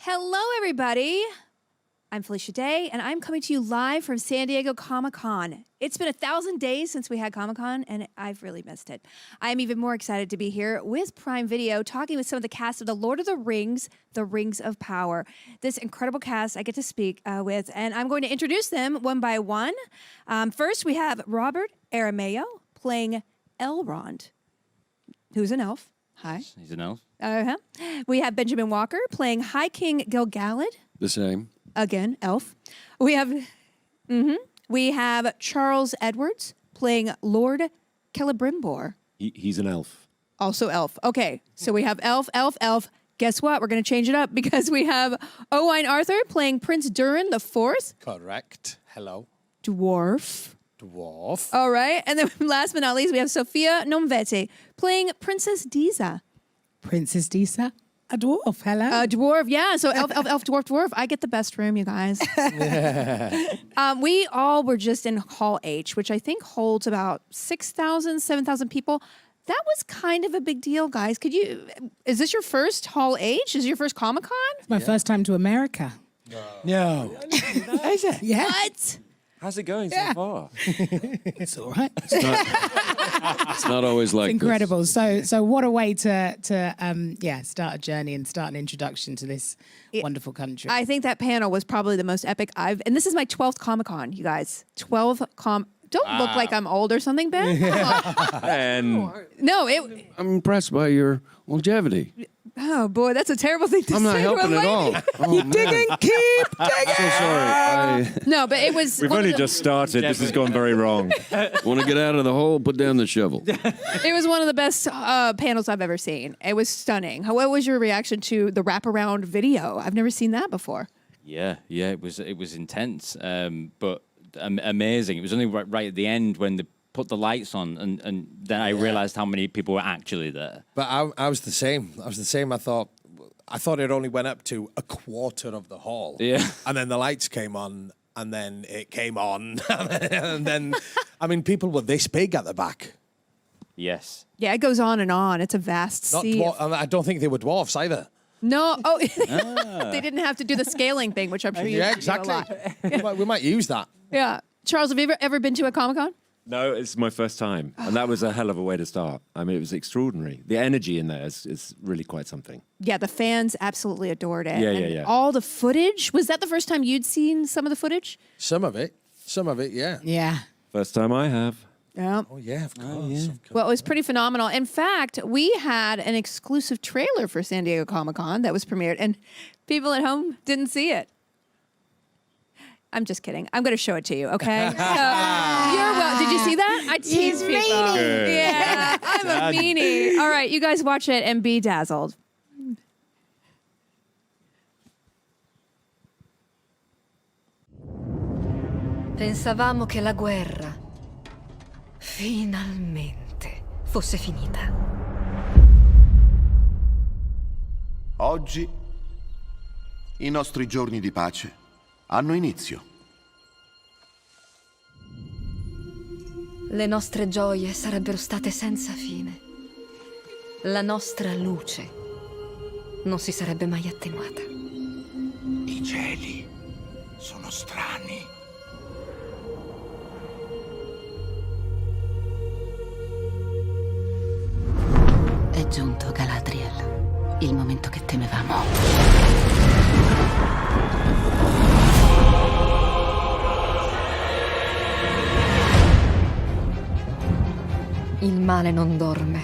Hello, everybody. I'm Felicia Day, and I'm coming to you live from San Diego Comic-Con. It's been 1,000 days since we had Comic-Con, and I've really missed it. I'm even more excited to be here with Prime Video, talking with some of the cast of The Lord of the Rings of Power. This incredible cast I get to speak with, and I'm going to introduce them one by one. First, we have Robert Aramayo playing Elrond, who's an elf. Hi. He's an elf. We have Benjamin Walker playing High King Gil-galad. The same. Again, elf. We have Charles Edwards playing Lord Celebrimbor. He's an elf. Also elf. Okay, so we have elf. Guess what? We're going to change it up because we have Owain Arthur playing Prince Durin IV. Correct. Hello. Dwarf. All right, and then last but not least, we have Sophia Nomvete playing Princess Disa. Princess Disa, a dwarf. Hello. A dwarf, yeah. So elf, dwarf. I get the best room, you guys. We all were just in Hall H, which I think holds about 6,000, 7,000 people. That was kind of a big deal, guys. Is this your first Hall H? Is it your first Comic-Con? It's my first time to America. No. Is it? Yeah. What? How's it going so far? It's all right. It's not always like Incredible. So what a way to start a journey and start an introduction to this wonderful country. I think that panel was probably the most epic and this is my 12th Comic-Con, you guys. 12 Don't look like I'm old or something, Ben. And No, I'm impressed by your longevity. oh boy, that's a terrible thing to I'm not say to a helping at all. lady. Oh, Keep digging, keep digging. So sorry. No, but it was. we've only just started. This has gone very wrong. Want to get out of the hole? Put down the shovel. It was one of the best panels I've ever seen. It was stunning. What was your reaction to the wraparound video? I've never seen that before. Yeah, it was intense, but amazing. It was only right at the end when they put the lights on, and then I realized how many people were actually there. But I was the same. I thought it only went up to a quarter of the hall. Yeah. And then the lights came on, and then it came on. And then, I mean, people were this big at the back. Yes. Yeah, it goes on and on. It's a vast Not sea. I don't think they were dwarfs either. No, they didn't have to do the scaling thing, which I'm sure you Yeah, do exactly. a lot. We might use that. Yeah. Charles, have you ever been to a Comic-Con? No, it's my first time. And that was a hell of a way to start. I mean, it was extraordinary. The energy in there is really quite something. Yeah, the fans absolutely adored it. Yeah, And yeah. all the footage. Was that the first time you'd seen some of the footage? Some of it, yeah. Yeah. First time I have. Yeah. Oh, yeah, of course. Of course. Well, it was pretty phenomenal. In fact, we had an exclusive trailer for San Diego Comic-Con that was premiered, and people at home didn't see it. I'm just kidding. I'm going to show it to you, okay? So, you're well. Did you see that? I tease people. Yeah, I'm a meanie. All right, you guys watch it and be dazzled. Pensavamo che la guerra finalmente fosse finita. Oggi i nostri giorni di pace hanno inizio. Le nostre gioie sarebbero state senza fine. La nostra luce non si sarebbe mai attenuata. I cieli sono strani. È giunto, Galadriel, il momento che temevamo. Il male non dorme.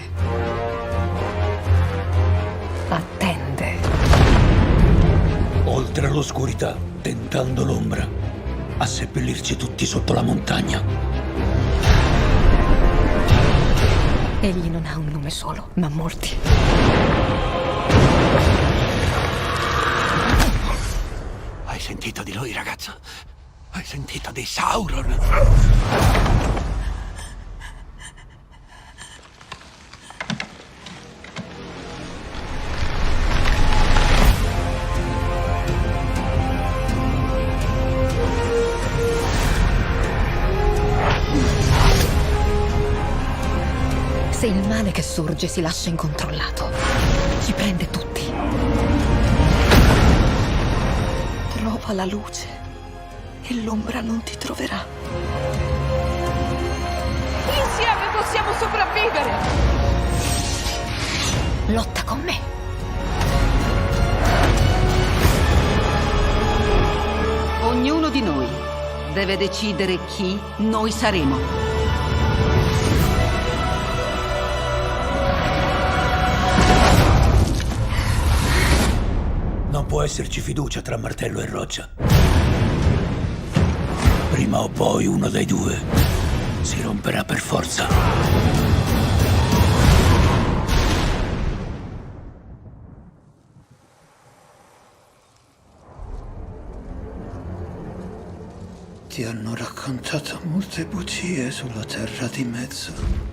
Attende. Oltre l'oscurità, tentando l'ombra, a seppellirci tutti sotto la montagna. Egli non ha un nome solo, ma molti. Hai sentito di lui, ragazzo? Hai sentito di Sauron? Se il male che sorge si lascia incontrollato, ci prende tutti. alla luce e l'ombra non ti troverà. Insieme possiamo sopravvivere! Lotta con me. Ognuno di noi deve decidere chi noi saremo. Non può esserci fiducia tra martello e roccia. Prima o poi uno dei due si romperà per forza. Ti hanno raccontato molte bugie sulla terra di mezzo.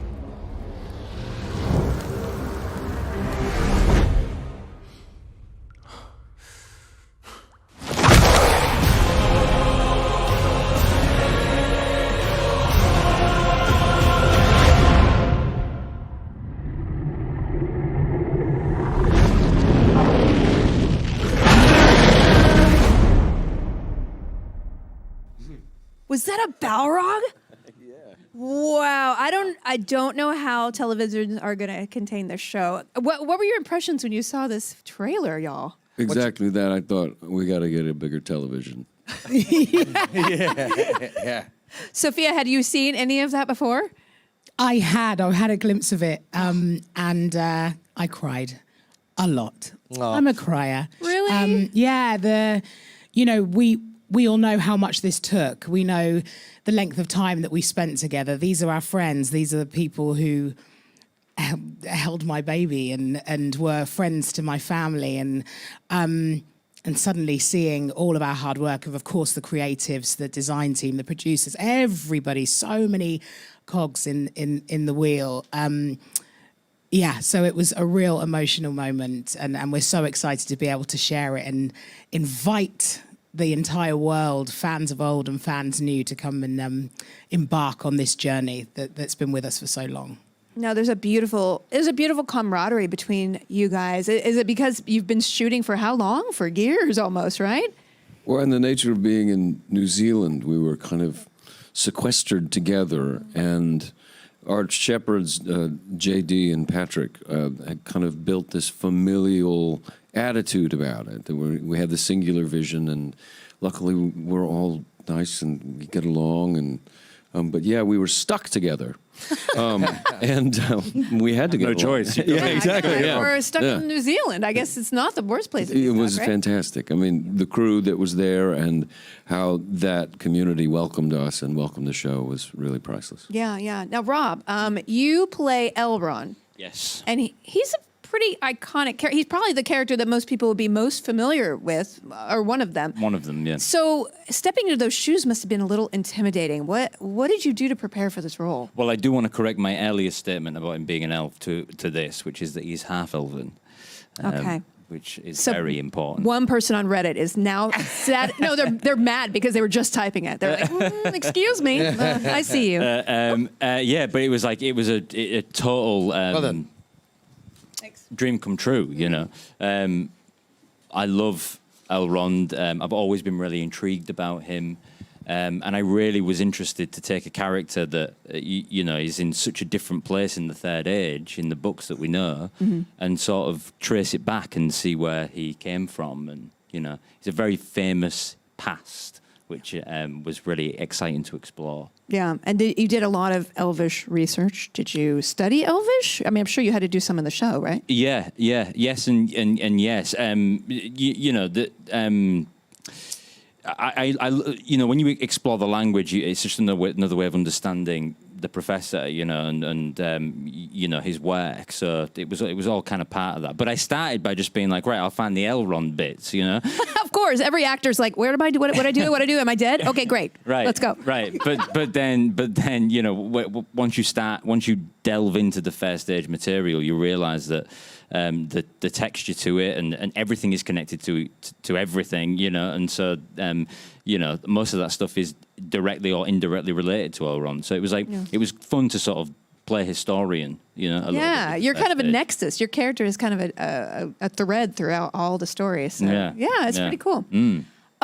Was that a Balrog? Wow, I don't know how televisions are going to contain this show. What were your impressions when you saw this trailer, y'all? Exactly that. I thought we got to get a bigger television. Yeah. Sophia, had you seen any of that before? I had a glimpse of it, and I cried a lot. I'm a crier. Really? Yeah. We all know how much this took. We know the length of time that we spent together. These are our friends. These are the people who held my baby and were friends to my family. And suddenly seeing all of our hard work of course, the creatives, the design team, the producers, everybody, so many cogs in the wheel. So it was a real emotional moment. And we're so excited to be able to share it and invite the entire world, fans of old and fans new, to come and embark on this journey that's been with us for so long. No, there's a beautiful camaraderie between you guys. Is it because you've been shooting for how long? For years almost, right? Well, in the nature of being in New Zealand, we were kind of sequestered together, and our shepherds, JD and Patrick, had kind of built this familial attitude about it. That we had the singular vision, and luckily we're all nice and we get along. And but yeah, we were stuck together, and we had to get No along. choice. Yeah, exactly. Yeah. We're stuck Yeah. in New Zealand. I guess it's not the worst place to be It stuck, was right? fantastic. I mean, the crew that was there and how that community welcomed us and welcomed the show was really priceless. Yeah. Now, Rob, you play Elrond, Yes. and he's a pretty iconic character. He's probably the character that most people would be most familiar with, or one of them. One of them, yeah. So stepping into those shoes must have been a little intimidating. What did you do to prepare for this role? Well, I do want to correct my earlier statement about him being an elf to this, which is that he's half elven. Okay. Which is So very important. One person on Reddit is now sad. No, they're mad because they were just typing it. They're like, "Excuse me, I see you." Yeah, but it was a total done. dream come true. You know, I love Elrond. I've always been really intrigued about him. And I really was interested to take a character that, is in such a different place in the Third Age, in the books that we know, and sort of trace it back and see where he came from. And, he's a very famous past, which was really exciting to explore. Yeah, and you did a lot of Elvish research. Did you study Elvish? I mean, I'm sure you had to do some in the show, right? Yes, and yes. When you explore the language, it's just another way of understanding the professor, and his work. So it was all kind of part of that. But I started by just being like, right, I'll find the Elrond bits, Of course, every actor's like, where do I do? What I do? What I do? Am I dead? Okay, great. Right, let's go. Right, but then, once you delve into the first stage material, you realise that the texture to it and everything is connected to everything, and so most of that stuff is directly or indirectly related to Elrond. So it was it was fun to sort of play historian, a little bit You're kind of a stage. nexus. Your character is kind of a thread throughout all the stories. So, Yeah. it's Yeah. pretty cool.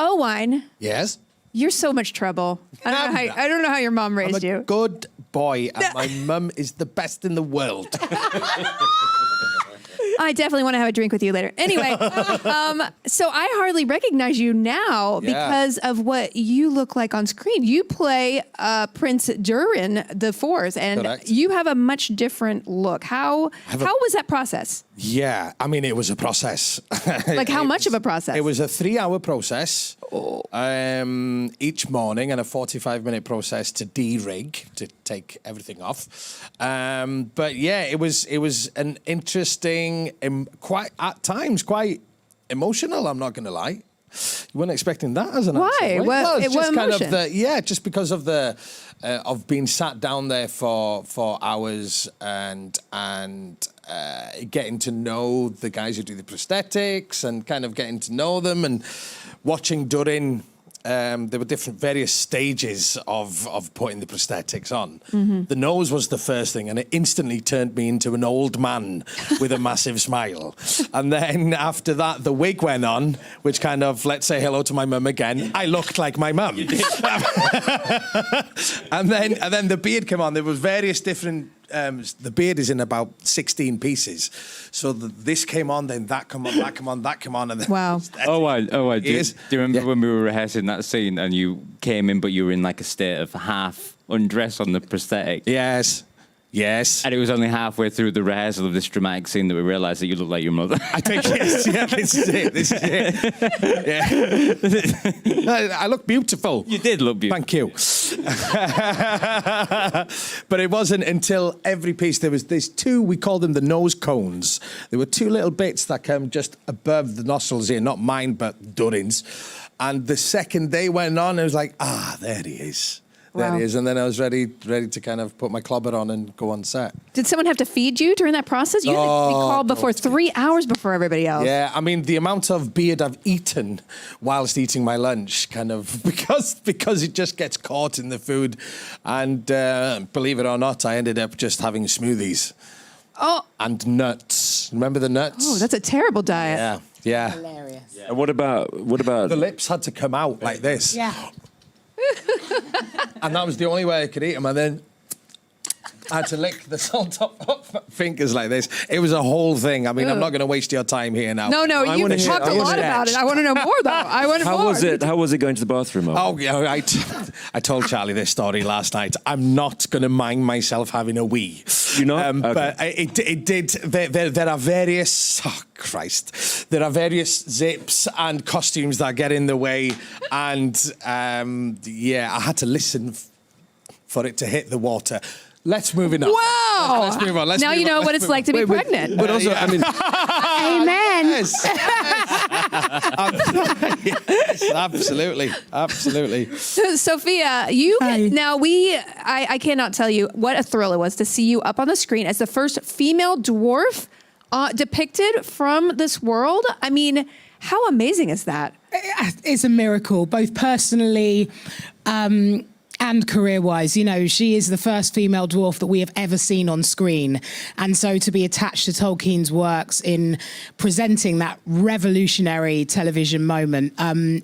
Owain, Yes. you're so much trouble. I don't know how your mom I'm raised a you. good boy, and my mum is the best in the world. I definitely want to have a drink with you later. Anyway, so I hardly recognize you now because of what you look like on screen. You play Prince Durin the Fourth, and Correct. you have a much different look. How was that process? Yeah, I mean, it was a process. Like how much of a process? It was a 3-hour process each morning and a 45-minute process to de-rig, to take everything off. But yeah, it was an interesting, at times quite emotional, I'm not going to lie. You weren't expecting that as an answer, Why? right? Well, it's what just kind emotion? of just because of the of being sat down there for hours and getting to know the guys who do the prosthetics and kind of getting to know them and watching Durin. There were various stages of putting the prosthetics on. Mm-hmm. The nose was the first thing, and it instantly turned me into an old man with a massive smile. And then after that, the wig went on, which kind of, let's say hello to my mum again. I looked like my mum. and then the beard came on. There was various different. The beard is in about 16 pieces. So this came on, then that came on, that came on, that came on. And then Wow. Do you remember when we were rehearsing that scene and you came in, but you were in like a state of half undress on the prosthetic? Yes. Yes. And it was only halfway through the rehearsal of this dramatic scene that we realised that you look like your mother. I think yes, yeah, this is it. This is it. Yeah. I look beautiful. You did look beautiful. Thank you. But it wasn't until every piece, there's two, we call them the nose cones. There were two little bits that come just above the nostrils here, not mine, but Durin's. And the second they went on, it was like, there he is. There Wow. he is. And then I was ready to kind of put my clobber on and go on set. Did someone have to feed you during that process? You had to be called before 3 hours before everybody else. Yeah, I mean, the amount of beard I've eaten whilst eating my lunch, kind of, because it just gets caught in the food. And believe it or not, I ended up just having smoothies. Oh. And nuts. Remember the nuts? Oh, that's a terrible diet. Yeah, yeah. Hilarious. And what about The lips had to come out like this. Yeah. And that was the only way I could eat them. And then I had to lick the salt off my fingers like this. It was a whole thing. I mean, I'm not going to waste your time here now. No, I you've wanna hear- talked I a wanna lot hear- about it. I want to know more, though. I want How more. was it? How was it going to the bathroom? Oh, yeah, I told Charlie this story last night. I'm not going to mind myself having a wee. You're not? Okay. But it did. There are various. Oh Christ! There are various zips and costumes that get in the way, and I had to listen for it to hit the water. Let's move it on. Wow. Let's move on. Now you know what it's like to be pregnant. But also, I mean, Amen. Yes. Yes, absolutely. So, Sophia, I cannot tell you what a thrill it was to see you up on the screen as the first female dwarf depicted from this world. I mean, how amazing is that? It's a miracle, both personally and career-wise. You know, she is the first female dwarf that we have ever seen on screen. And so to be attached to Tolkien's works in presenting that revolutionary television moment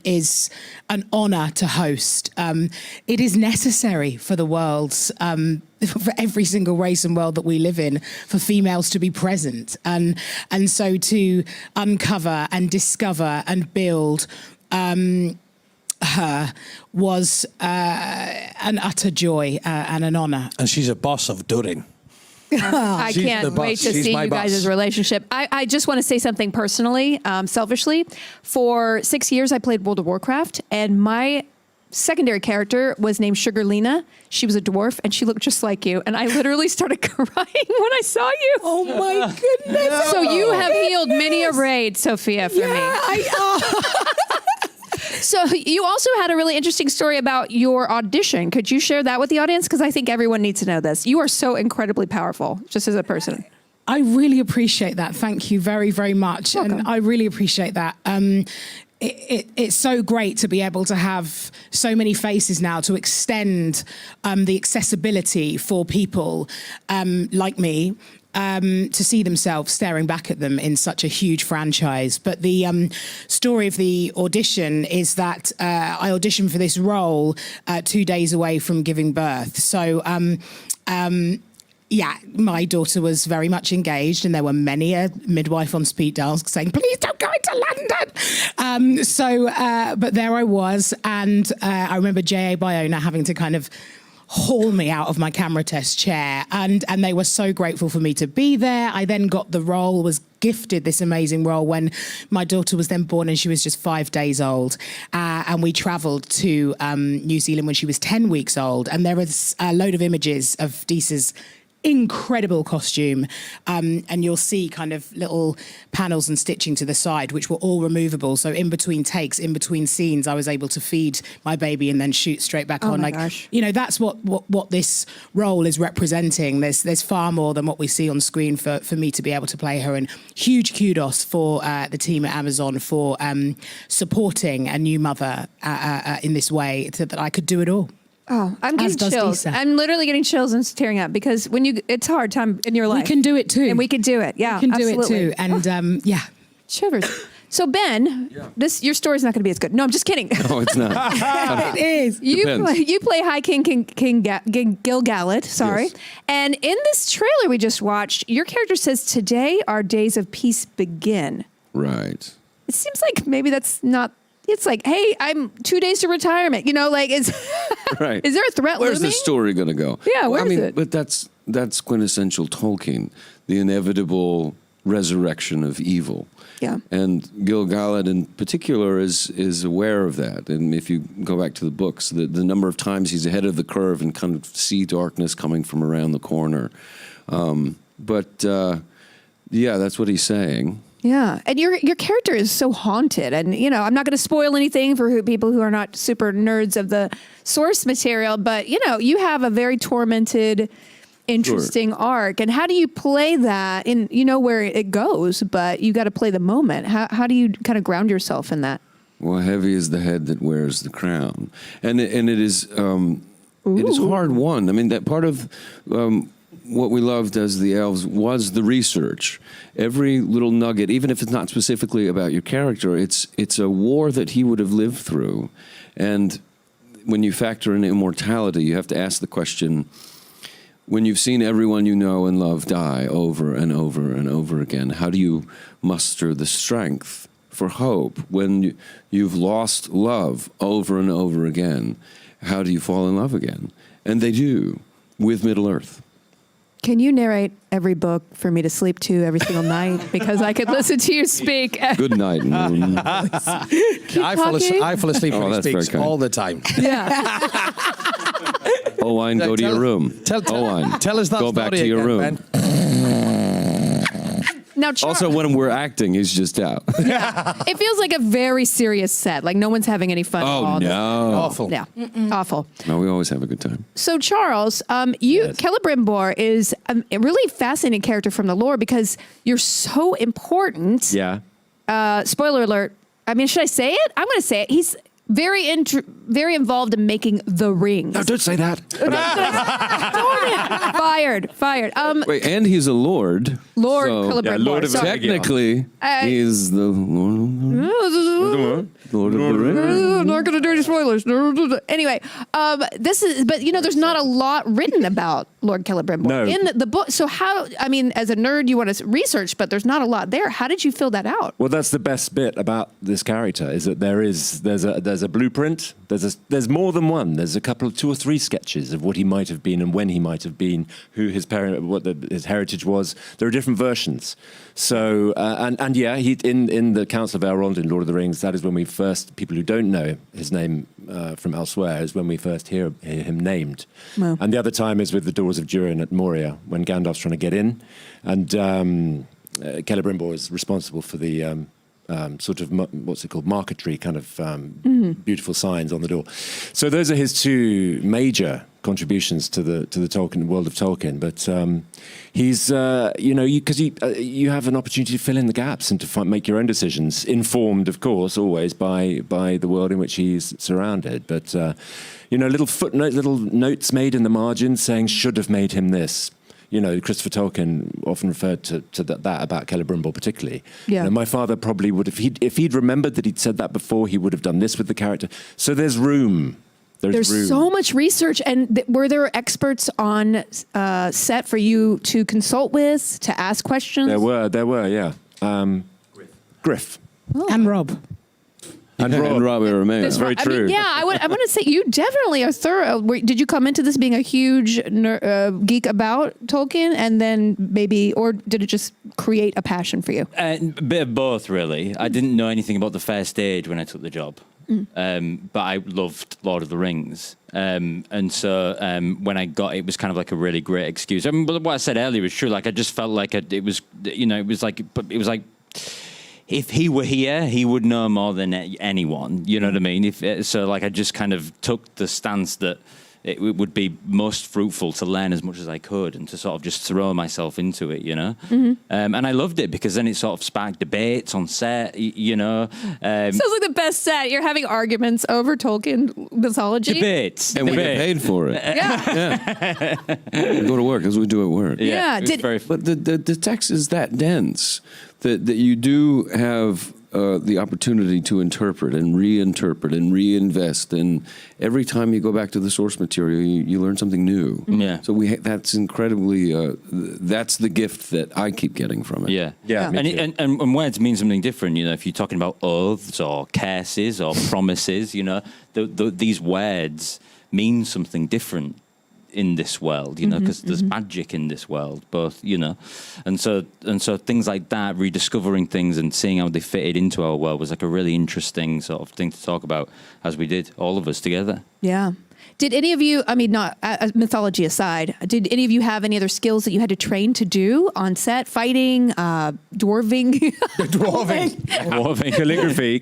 is an honor to host. It is necessary for the world's, for every single race and world that we live in, for females to be present. And so to uncover and discover and build her was an utter joy and an honor. And she's a boss of Durin. I She's the can't boss. wait to She's see my you guys' boss. relationship. I just want to say something personally, selfishly. For 6 years, I played World of Warcraft, and my secondary character was named Sugarlina. She was a dwarf, and she looked just like you. And I literally started crying when I saw you. Oh my goodness. So you have healed many a raid, Sophia, for me. So you also had a really interesting story about your audition. Could you share that with the audience? Because I think everyone needs to know this. You are so incredibly powerful, just as a person. I really appreciate that. Thank you very, very much. Welcome. And I really appreciate that. It's so great to be able to have so many faces now to extend the accessibility for people like me to see themselves staring back at them in such a huge franchise. But the story of the audition is that I auditioned for this role 2 days away from giving birth. So, yeah, my daughter was very much engaged, and there were many a midwife on speed dial saying, please don't go into London. But there I was, and I remember J.A. Bayona having to kind of haul me out of my camera test chair, and they were so grateful for me to be there. I then got the role, was gifted this amazing role when my daughter was then born, and she was just 5 days old, and we travelled to New Zealand when she was 10 weeks old, and there was a load of images of Deesa's incredible costume, and you'll see kind of little panels and stitching to the side, which were all removable. So in between takes, in between scenes, I was able to feed my baby and then shoot straight back on. My gosh. You know, that's what this role is representing. There's far more than what we see on screen for me to be able to play her. And huge kudos for the team at Amazon for supporting a new mother in this way, so that I could do it all. Oh, I'm getting As does chills. Deesa. I'm literally getting chills and tearing up because it's a hard time in your life. We can do it too. And we can do it. Yeah, We can absolutely. do it too. And yeah. Shivers. So Ben, your story's not going to be as good. No, I'm just kidding. No, it's not. It is. You play High King Gil Galad. Sorry. Yes. And in this trailer we just watched, your character says, "Today our days of peace begin." Right. It seems like maybe that's not. It's like, hey, I'm 2 days to retirement. You know, like is Right. is there a threat Where's looming? the story going to go? Yeah, where is it? But that's quintessential Tolkien, the inevitable resurrection of evil. Yeah. And Gil Galad in particular is aware of that. And if you go back to the books, the number of times he's ahead of the curve and kind of see darkness coming from around the corner. Yeah, that's what he's saying. Yeah, and your character is so haunted, and you know I'm not going to spoil anything for people who are not super nerds of the source material, but you know you have a very tormented, interesting arc, and how do you play that? And you know where it goes, but you got to play the moment. How do you kind of ground yourself in that? Well, heavy is the head that wears the crown, and it is hard won. I mean, that part of what we loved as the elves was the research. Every little nugget, even if it's not specifically about your character, it's a war that he would have lived through. And when you factor in immortality, you have to ask the question, when you've seen everyone you know and love die over and over and over again, how do you muster the strength for hope? When you've lost love over and over again, how do you fall in love again? And they do, with Middle-earth. Can you narrate every book for me to sleep to every single night? Because I could listen to you speak. Good night, Moon. I fall asleep when he that's very speaks kind. all the time. Yeah. Owain, go to your room. Owain, tell us that go back story to your again, room. Ben. Now, Also, when we're acting, he's just out. it feels like a very serious set. Like no one's having any fun. at Oh, all. no. Awful. Yeah, awful. No, we always have a good time. So Charles, Celebrimbor is a really fascinating character from the lore because you're so important. Yeah. Spoiler alert. I mean, should I say it? I'm going to say it. He's very involved in making the rings. No, don't say that. Fired. Wait, and he's a lord. Lord so Celebrimbor. Yeah, Lord of Sorry. technically, he's the Lord of the Rings. I'm not going to do any spoilers. Anyway, but you know, there's not a lot written about Lord Celebrimbor No. in the book. So how? I mean, as a nerd, you want to research, but there's not a lot there. How did you fill that out? Well, that's the best bit about this character is that there's a blueprint. There's more than one. There's a couple of 2 or 3 sketches of what he might have been and when he might have been, who his parent, what his heritage was. There are different versions. So and yeah, he in the Council of Elrond in Lord of the Rings. That is when we first, people who don't know his name from elsewhere, is when we first hear him named. Wow. And the other time is with the Doors of Durin at Moria when Gandalf's trying to get in, and Celebrimbor is responsible for the sort of what's it called, marquetry kind of beautiful signs on the door. So those are his 2 major contributions to the Tolkien world of Tolkien. But he's because you have an opportunity to fill in the gaps and to make your own decisions, informed, of course, always by the world in which he's surrounded. But little footnotes, little notes made in the margins saying should have made him this. You know, Christopher Tolkien often referred to that about Celebrimbor particularly. Yeah. You know, my father probably would have, if he'd remembered that he'd said that before, he would have done this with the character. So there's room. There's room. so much research. And were there experts on set for you to consult with, to ask questions? There were, yeah. Griff. And Rob. And Robbie Romeo. That's very true. I mean, yeah, I want to say you definitely are thorough. Did you come into this being a huge geek about Tolkien, and then maybe, or did it just create a passion for you? A bit of both, really. I didn't know anything about the fair stage when I took the job, but I loved Lord of the Rings. And so when I got it, was kind of like a really great excuse. I mean, but what I said earlier was true. Like, I just felt like it was, you know, it was like if he were here, he would know more than anyone. You know what I mean? So, like, I just kind of took the stance that it would be most fruitful to learn as much as I could and to sort of just throw myself into it, you know? And I loved it because then it sort of sparked debates on set, you know? Sounds like the best set. You're having arguments over Tolkien mythology. Debates. And we get paid for it. Yeah. We go to work as we do at work. Yeah. But the text is that dense that you do have the opportunity to interpret and reinterpret and reinvest. And every time you go back to the source material, you learn something new. Yeah. So that's incredibly, that's the gift that I keep getting from it. Yeah. Yeah. And words mean something different, you know, if you're talking about oaths or curses or promises, you know, these words mean something different in this world, you know, because there's magic in this world, both, you know, and so things like that, rediscovering things and seeing how they fitted into our world was like a really interesting sort of thing to talk about, as we did, all of us together. Yeah. Did any of you, I mean, not mythology aside, did any of you have any other skills that you had to train to do on set? Fighting, dwarving?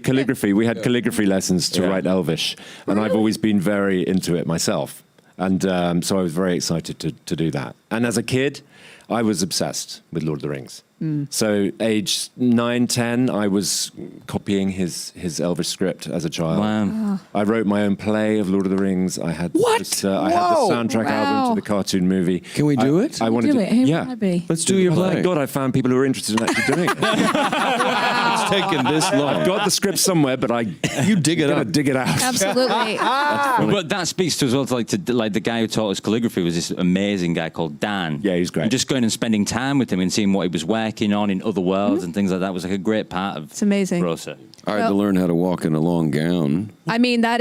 Calligraphy. We had calligraphy lessons to write Elvish, and I've always been very into it myself. And so I was very excited to do that. And as a kid, I was obsessed with Lord of the Rings. So age 9, 10, I was copying his Elvish script as a child. Wow. I wrote my own play of Lord of the Rings. I had I had the soundtrack album to the cartoon movie. Can we do it? I wanted Do to. it. Who Yeah. would I be? Let's do your Oh my play. God, I found people who are interested in actually doing it. It's taken this long. I've got the script somewhere, but You dig it up. dig it out. Absolutely. But that speaks to as well to like the guy who taught us calligraphy was this amazing guy called Dan. Yeah, he's great. And just going and spending time with him and seeing what he was working on in other worlds and things like that was like a great part of It's amazing. the process. I had to learn how to walk in a long gown. I mean, that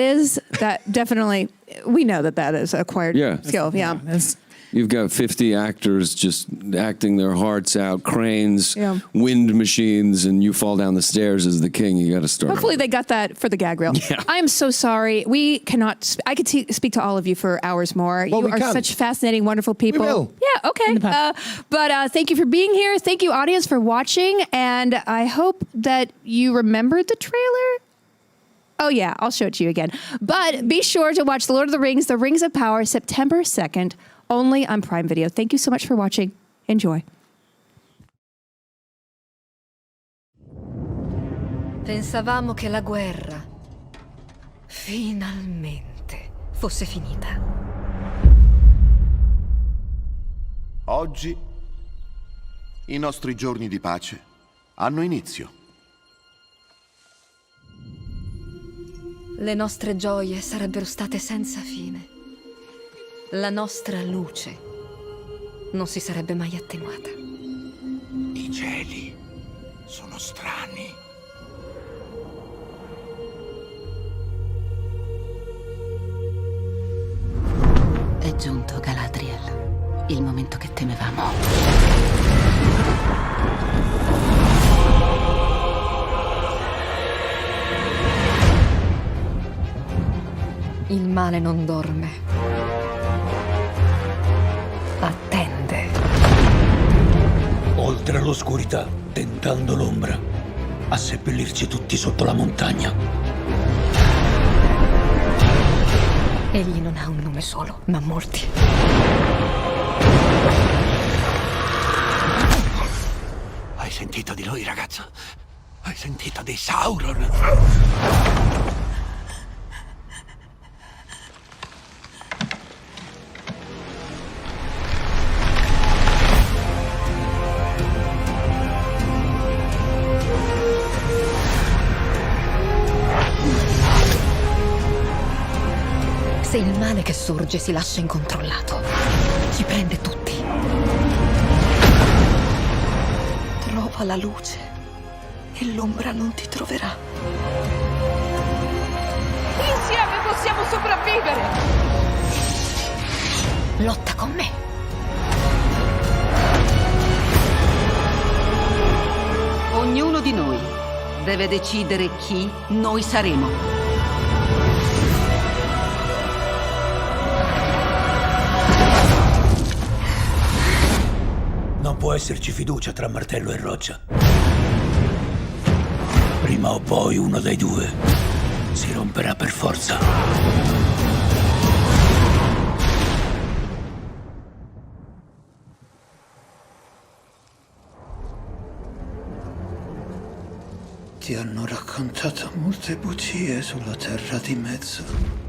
definitely, we know that is acquired skill. Yeah. You've got 50 actors just acting their hearts out, cranes, wind machines, and you fall down the stairs as the king. You got to start. Hopefully they got that for the gag reel. Yeah. I am so sorry. We cannot, I could speak to all of you for hours more. Well, you we are can. such fascinating, wonderful people. We will. Yeah, okay. But thank you for being here. Thank you, audience, for watching. And I hope that you remembered the trailer. Oh, yeah, I'll show it to you again. But be sure to watch The Lord of the Rings, The Rings of Power, September 2nd, only on Prime Video. Thank you so much for watching. Enjoy. Pensavamo che la guerra finalmente fosse finita. Oggi i nostri giorni di pace hanno inizio. Le nostre gioie sarebbero state senza fine. La nostra luce non si sarebbe mai attenuata. I cieli sono strani. È giunto, Galadriel. Il momento che temevamo. Il male non dorme. Attende. Oltre all'oscurità, tentando l'ombra, a seppellirci tutti sotto la montagna. Egli non ha un nome solo, ma molti. Hai sentito di lui, ragazzo? Hai sentito di Sauron? Se il male che sorge si lascia incontrollato, ci prende tutti. Trova la luce e l'ombra non ti troverà. Insieme possiamo sopravvivere! Lotta con me. Ognuno di noi deve decidere chi noi saremo. Non può esserci fiducia tra martello e roccia. Prima o poi uno dei due si romperà per forza. Ti hanno raccontato molte bugie sulla terra di mezzo.